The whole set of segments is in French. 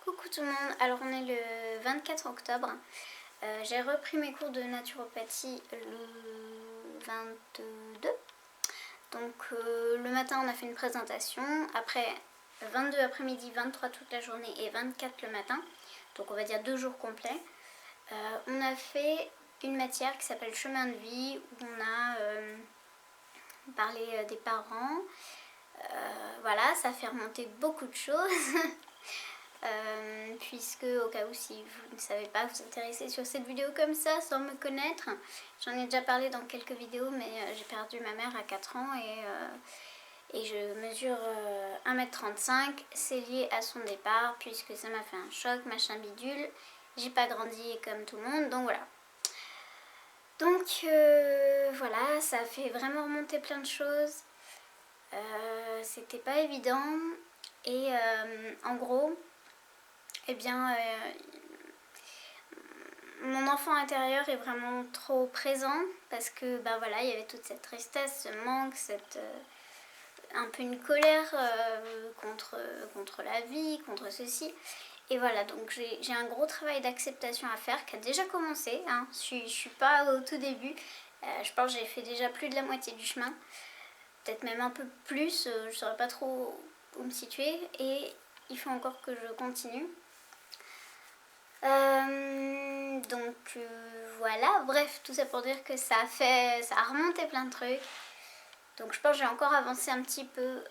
Coucou tout le monde, alors on est le 24 octobre. J'ai repris mes cours de naturopathie le 22. Donc le matin on a fait une présentation, après 22 après-midi, 23 toute la journée et 24 le matin. Donc on va dire 2 jours complets. On a fait une matière qui s'appelle chemin de vie où on a parlé des parents. Voilà, ça fait remonter beaucoup de choses. Puisque au cas où si vous ne savez pas vous intéresser sur cette vidéo comme ça sans me connaître, j'en ai déjà parlé dans quelques vidéos, mais j'ai perdu ma mère à 4 ans et je mesure 1,35 m. C'est lié à son départ puisque ça m'a fait un choc, machin bidule. J'ai pas grandi comme tout le monde, donc voilà. Donc voilà, ça a fait vraiment remonter plein de choses. C'était pas évident et en gros, eh bien, mon enfant intérieur est vraiment trop présent parce que bah voilà, il y avait toute cette tristesse, ce manque, un peu une colère contre la vie, contre ceci. Et voilà, donc j'ai un gros travail d'acceptation à faire qui a déjà commencé. Hein. Je suis pas au tout début. Je pense que j'ai fait déjà plus de la moitié du chemin. Peut-être même un peu plus, je ne saurais pas trop où me situer. Et il faut encore que je continue. Voilà, bref, tout ça pour dire que ça a remonté plein de trucs. Donc je pense que j'ai encore avancé un petit peu.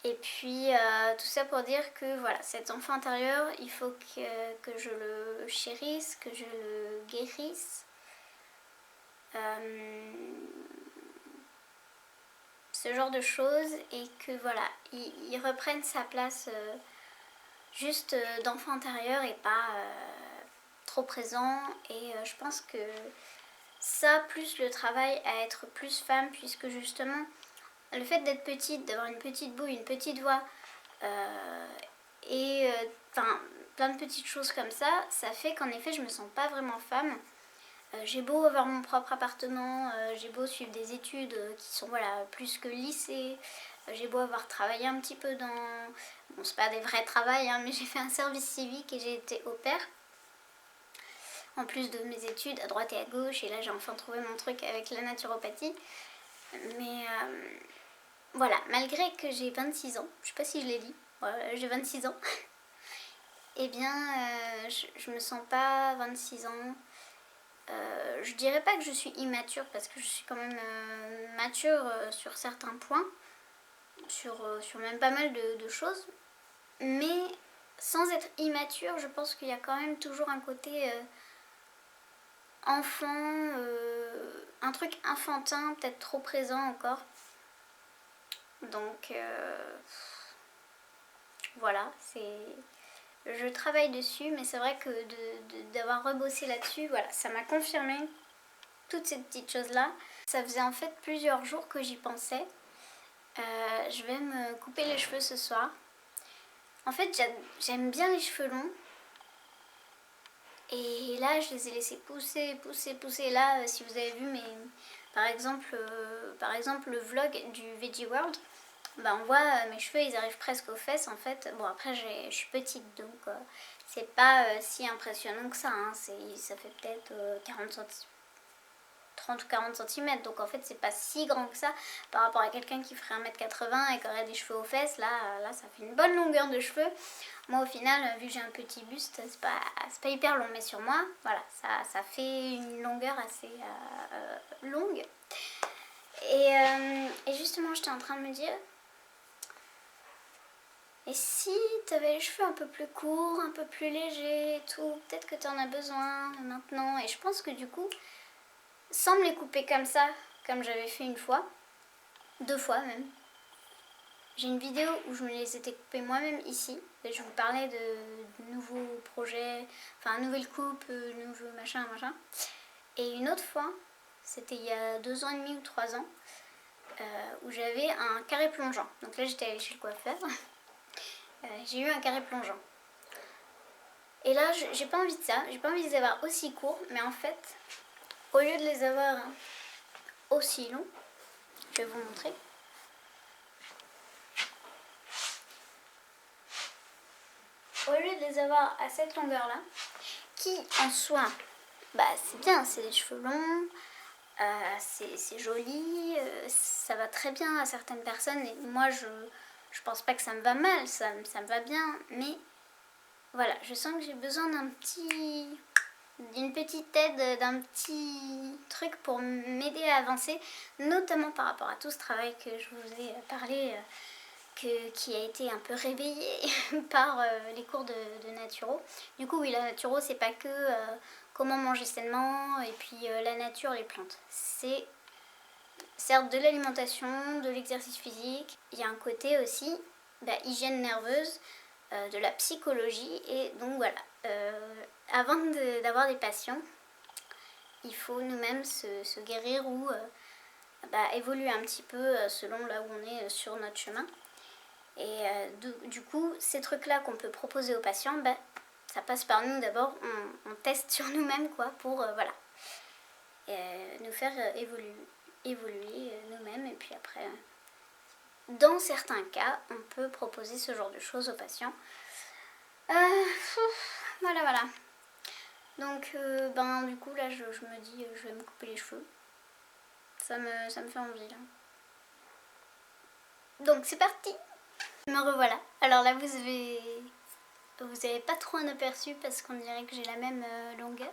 Et puis tout ça pour dire que voilà, cet enfant intérieur, il faut que je le chérisse, que je le guérisse. Ce genre de choses et que voilà, il reprenne sa place juste d'enfant intérieur et pas trop présent. Et je pense que ça, plus le travail à être plus femme, puisque justement le fait d'être petite, d'avoir une petite bouille, une petite voix et plein de petites choses comme ça, ça fait qu'en effet je me sens pas vraiment femme. J'ai beau avoir mon propre appartement, j'ai beau suivre des études qui sont voilà, plus que lycée, j'ai beau avoir travaillé un petit peu dans... Bon, c'est pas des vrais travails, hein, mais j'ai fait un service civique et j'ai été au pair. En plus de mes études à droite et à gauche, et là j'ai enfin trouvé mon truc avec la naturopathie. Mais voilà, malgré que j'ai 26 ans, je sais pas si je l'ai dit, ouais, j'ai 26 ans, eh bien je me sens pas 26 ans. Je dirais pas que je suis immature parce que je suis quand même mature sur certains points, sur même pas mal de choses, mais sans être immature, je pense qu'il y a quand même toujours un côté enfant, un truc enfantin, peut-être trop présent encore. Donc voilà, je travaille dessus, mais c'est vrai que d'avoir rebossé là-dessus, voilà, ça m'a confirmé toutes ces petites choses-là. Ça faisait en fait plusieurs jours que j'y pensais. Je vais me couper les cheveux ce soir. En fait, j'aime bien les cheveux longs. Et là, je les ai laissés pousser. Là, si vous avez vu par exemple le vlog du Veggie World, bah on voit mes cheveux, ils arrivent presque aux fesses en fait. Bon, après, je suis petite, donc c'est pas si impressionnant que ça. Hein. Ça fait peut-être 30 ou 40 cm, donc en fait c'est pas si grand que ça par rapport à quelqu'un qui ferait 1,80 m et qui aurait des cheveux aux fesses. Là ça fait une bonne longueur de cheveux. Moi au final, vu que j'ai un petit buste, c'est pas hyper long, mais sur moi voilà, ça fait une longueur assez longue. Et justement j'étais en train de me dire, et si t'avais les cheveux un peu plus courts, un peu plus légers et tout, peut-être que t'en as besoin maintenant. Et je pense que du coup, sans me les couper comme ça, comme j'avais fait une fois, 2 fois même. J'ai une vidéo où je me les étais coupées moi-même ici. Et je vous parlais de nouveaux projets, enfin nouvelle coupe, nouveau machin. Et une autre fois, c'était il y a 2 ans et demi ou 3 ans, où j'avais un carré plongeant. Donc là j'étais allée chez le coiffeur. J'ai eu un carré plongeant. Et là j'ai pas envie de ça, j'ai pas envie de les avoir aussi courts, mais en fait, au lieu de les avoir aussi longs, je vais vous montrer. au lieu de les avoir à cette longueur-là, qui en soi, bah c'est bien, c'est des cheveux longs, c'est joli, ça va très bien à certaines personnes et moi je pense pas que ça me va mal, ça me va bien, mais voilà, je sens que j'ai besoin d'une petite aide, d'un petit truc pour m'aider à avancer, notamment par rapport à tout ce travail que je vous ai parlé, qui a été un peu réveillé par les cours de naturo. Du coup oui, la naturo c'est pas que comment manger sainement et puis la nature, les plantes. C'est certes de l'alimentation, de l'exercice physique, il y a un côté aussi hygiène nerveuse, de la psychologie et donc voilà. Avant d'avoir des patients, il faut nous-mêmes se guérir ou évoluer un petit peu selon là où on est sur notre chemin. Et du coup, ces trucs-là qu'on peut proposer aux patients, ça passe par nous d'abord, on teste sur nous-mêmes quoi, pour nous faire évoluer nous-mêmes. Et puis après, dans certains cas, on peut proposer ce genre de choses aux patients. Voilà. Donc, du coup, là, je me dis, je vais me couper les cheveux. Ça me fait envie, là. Donc, c'est parti! Me revoilà. Alors là, vous avez pas trop un aperçu parce qu'on dirait que j'ai la même longueur.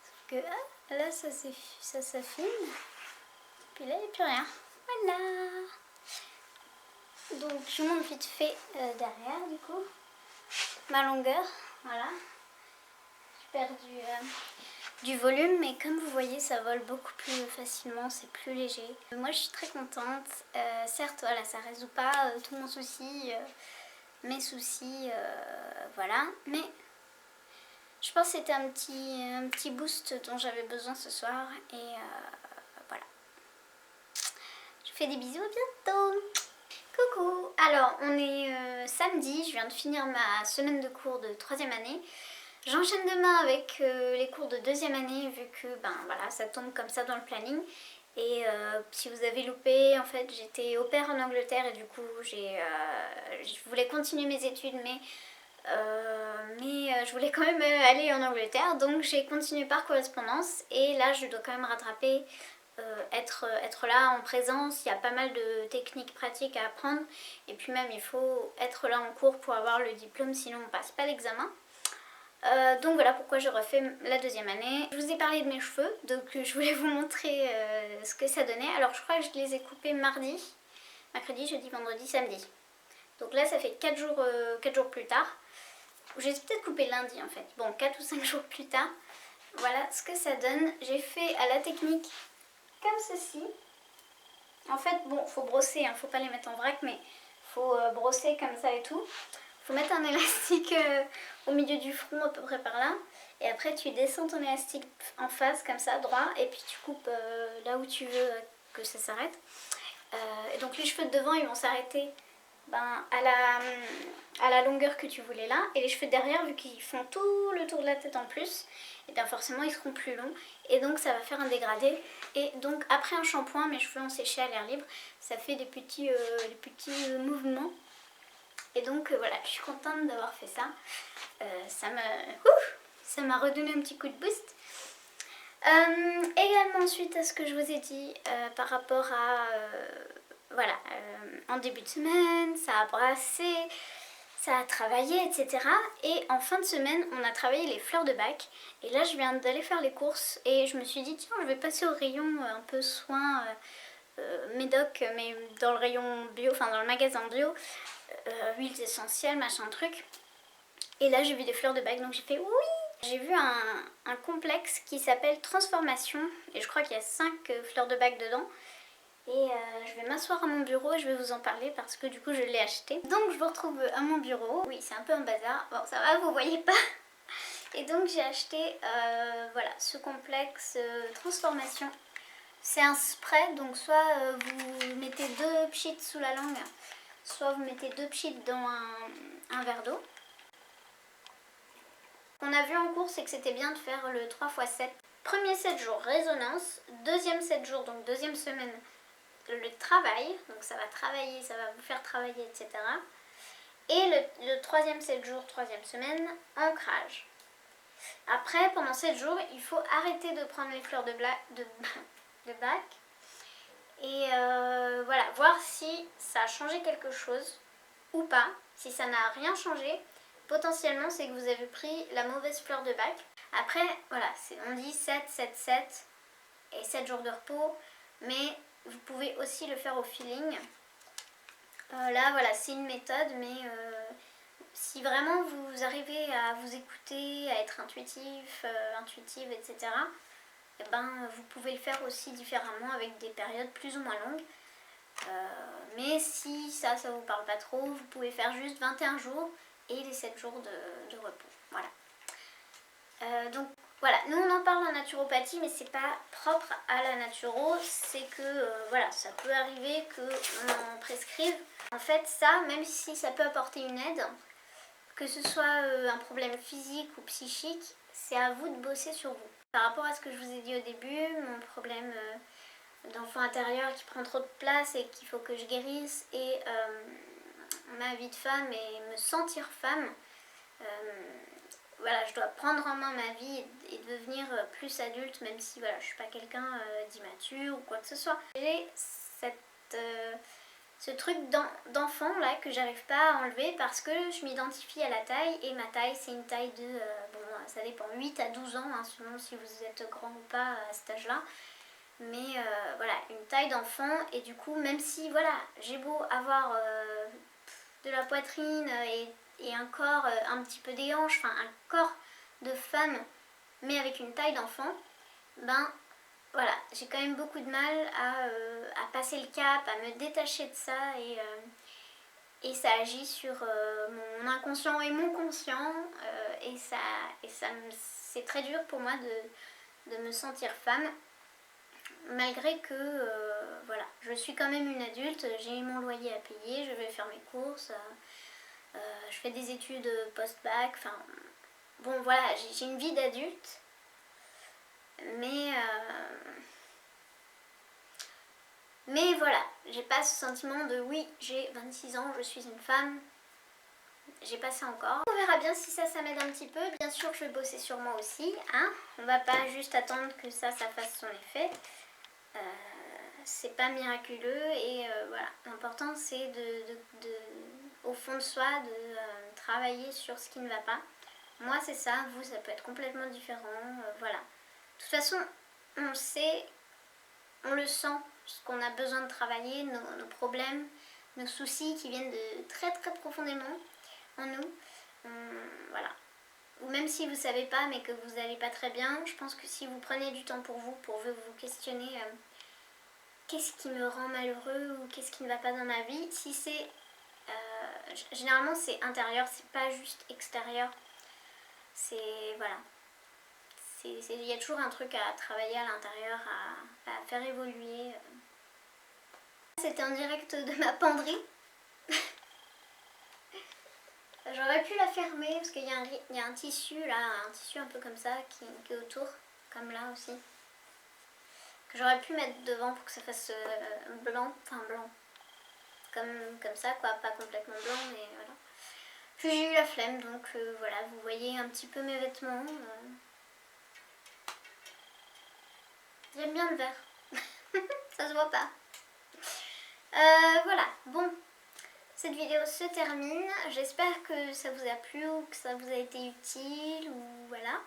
Sauf que là, ça s'affine. Puis là, il n'y a plus rien. Voilà! Donc, je vous montre vite fait derrière, du coup. Ma longueur, voilà. Je perds du volume, mais comme vous voyez, ça vole beaucoup plus facilement, c'est plus léger. Moi, je suis très contente. Certes, voilà, ça résout pas tout mon souci, mes soucis, voilà. Mais je pense que c'était un petit boost dont j'avais besoin ce soir. Et voilà. Je vous fais des bisous, à bientôt! Coucou! Alors, on est samedi, je viens de finir ma semaine de cours de 3e année. J'enchaîne demain avec les cours de 2e année vu que voilà, ça tombe comme ça dans le planning. Et si vous avez loupé, en fait j'étais au pair en Angleterre et du coup je voulais continuer mes études mais je voulais quand même aller en Angleterre, donc j'ai continué par correspondance et là je dois quand même rattraper, être là en présence. Il y a pas mal de techniques pratiques à apprendre et puis même il faut être là en cours pour avoir le diplôme, sinon on passe pas l'examen. Donc voilà pourquoi je refais la 2e année. Je vous ai parlé de mes cheveux, donc je voulais vous montrer ce que ça donnait. Alors je crois que je les ai coupés mardi, mercredi, jeudi, vendredi, samedi. Donc là ça fait 4 jours plus tard. J'ai peut-être coupé lundi en fait. Bon, 4 ou 5 jours plus tard. Voilà ce que ça donne. J'ai fait à la technique comme ceci. En fait, bon, faut brosser, hein, faut pas les mettre en vrac, mais faut brosser comme ça et tout. Faut mettre un élastique au milieu du front à peu près par là et après tu descends ton élastique en face comme ça droit et puis tu coupes là où tu veux que ça s'arrête. Et donc les cheveux de devant ils vont s'arrêter à la longueur que tu voulais là, et les cheveux de derrière vu qu'ils font tout le tour de la tête en plus, et bien forcément ils seront plus longs et donc ça va faire un dégradé. Et donc après un shampoing, mes cheveux ont séché à l'air libre, ça fait des petits mouvements. Et donc voilà, je suis contente d'avoir fait ça. Ça m'a redonné un petit coup de boost. Également suite à ce que je vous ai dit par rapport à en début de semaine, ça a brassé, ça a travaillé, etc. Et en fin de semaine, on a travaillé les fleurs de bac. Et là, je viens d'aller faire les courses et je me suis dit, tiens, je vais passer au rayon un peu soins médoc, mais dans le rayon bio, enfin dans le magasin bio, huiles essentielles, machin truc. Et là, j'ai vu des fleurs de bac, donc j'ai fait oui. J'ai vu un complexe qui s'appelle Transformation et je crois qu'il y a 5 fleurs de bac dedans. Et je vais m'asseoir à mon bureau et je vais vous en parler parce que du coup je l'ai acheté. Donc je vous retrouve à mon bureau. Oui, c'est un peu un bazar. Bon, ça va, vous voyez pas. Et donc j'ai acheté voilà, ce complexe Transformation. C'est un spray, donc soit vous mettez 2 pchits sous la langue, soit vous mettez 2 pchits dans un verre d'eau. Ce qu'on a vu en cours, c'est que c'était bien de faire le 3x7. Premier 7 jours, résonance. Deuxième 7 jours, donc deuxième semaine, le travail. Donc ça va travailler, ça va vous faire travailler, etc. Et le troisième 7 jours, troisième semaine, ancrage. Après, pendant 7 jours, il faut arrêter de prendre les fleurs de bac et voilà, voir si ça a changé quelque chose ou pas. Si ça n'a rien changé, potentiellement c'est que vous avez pris la mauvaise fleur de bac. Après, voilà, on dit 7, 7, 7 et 7 jours de repos, mais vous pouvez aussi le faire au feeling. Là, voilà, c'est une méthode, mais si vraiment vous arrivez à vous écouter, à être intuitif, intuitive, etc., eh ben, vous pouvez le faire aussi différemment avec des périodes plus ou moins longues. Mais si ça vous parle pas trop, vous pouvez faire juste 21 jours et les 7 jours de repos. Voilà. Donc voilà, nous on en parle en naturopathie, mais c'est pas propre à la naturo. C'est que voilà, ça peut arriver qu'on en prescrive. En fait, ça, même si ça peut apporter une aide, que ce soit un problème physique ou psychique, c'est à vous de bosser sur vous. Par rapport à ce que je vous ai dit au début, mon problème d'enfant intérieur qui prend trop de place et qu'il faut que je guérisse, et ma vie de femme et me sentir femme, voilà, je dois prendre en main ma vie et devenir plus adulte, même si voilà, je suis pas quelqu'un d'immature ou quoi que ce soit. J'ai ce truc d'enfant là que j'arrive pas à enlever parce que je m'identifie à la taille, et ma taille c'est une taille de, bon ça dépend, 8 à 12 ans, hein, selon si vous êtes grand ou pas à cet âge là, mais voilà, une taille d'enfant. Et du coup, même si voilà, j'ai beau avoir de la poitrine et un corps un petit peu des hanches, enfin un corps de femme mais avec une taille d'enfant, ben voilà, j'ai quand même beaucoup de mal à passer le cap, à me détacher de ça, et ça agit sur mon inconscient et mon conscient, et c'est très dur pour moi de me sentir femme, malgré que voilà, je suis quand même une adulte, j'ai mon loyer à payer, je vais faire mes courses, je fais des études post-bac, enfin bon voilà, j'ai une vie d'adulte, mais voilà, j'ai pas ce sentiment de oui, j'ai 26 ans, je suis une femme. J'ai pas ça encore. On verra bien si ça m'aide un petit peu. Bien sûr, je vais bosser sur moi aussi, hein. On va pas juste attendre que ça fasse son effet. C'est pas miraculeux, et voilà. L'important c'est au fond de soi, de travailler sur ce qui ne va pas. Moi c'est ça, vous ça peut être complètement différent, voilà. De toute façon, on sait, on le sent, ce qu'on a besoin de travailler, nos problèmes, nos soucis qui viennent de très très profondément en nous. Voilà. Ou même si vous savez pas mais que vous n'allez pas très bien, je pense que si vous prenez du temps pour vous questionner qu'est-ce qui me rend malheureux ou qu'est-ce qui ne va pas dans ma vie, si c'est généralement c'est intérieur, c'est pas juste extérieur, c'est voilà, il y a toujours un truc à travailler à l'intérieur, à faire évoluer. C'était en direct de ma penderie. J'aurais pu la fermer parce qu'il y a un tissu là, un tissu un peu comme ça qui est autour, comme là aussi, que j'aurais pu mettre devant pour que ça fasse blanc, enfin blanc, comme ça quoi, pas complètement blanc mais voilà. Puis j'ai eu la flemme, donc voilà, vous voyez un petit peu mes vêtements. J'aime bien le vert, ça se voit pas. Voilà, bon. Cette vidéo se termine, j'espère que ça vous a plu ou que ça vous a été utile, ou voilà.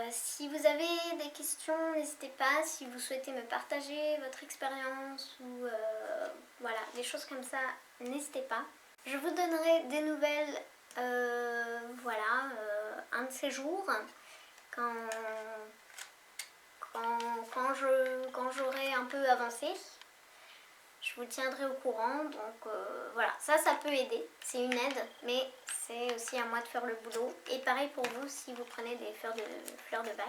Si vous avez des questions, n'hésitez pas. Si vous souhaitez me partager votre expérience ou voilà, des choses comme ça, n'hésitez pas. Je vous donnerai des nouvelles, voilà, un de ces jours, quand j'aurai un peu avancé. Je vous tiendrai au courant, donc voilà, ça peut aider, c'est une aide, mais c'est aussi à moi de faire le boulot. Et pareil pour vous si vous prenez des fleurs de bac.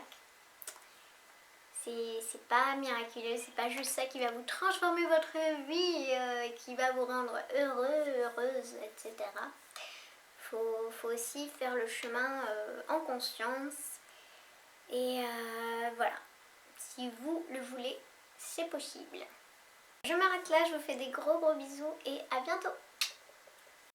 C'est pas miraculeux, c'est pas juste ça qui va vous transformer votre vie, qui va vous rendre heureux, heureuse, etc. Faut aussi faire le chemin en conscience. Et voilà, si vous le voulez, c'est possible. Je m'arrête là, je vous fais des gros bisous et à bientôt.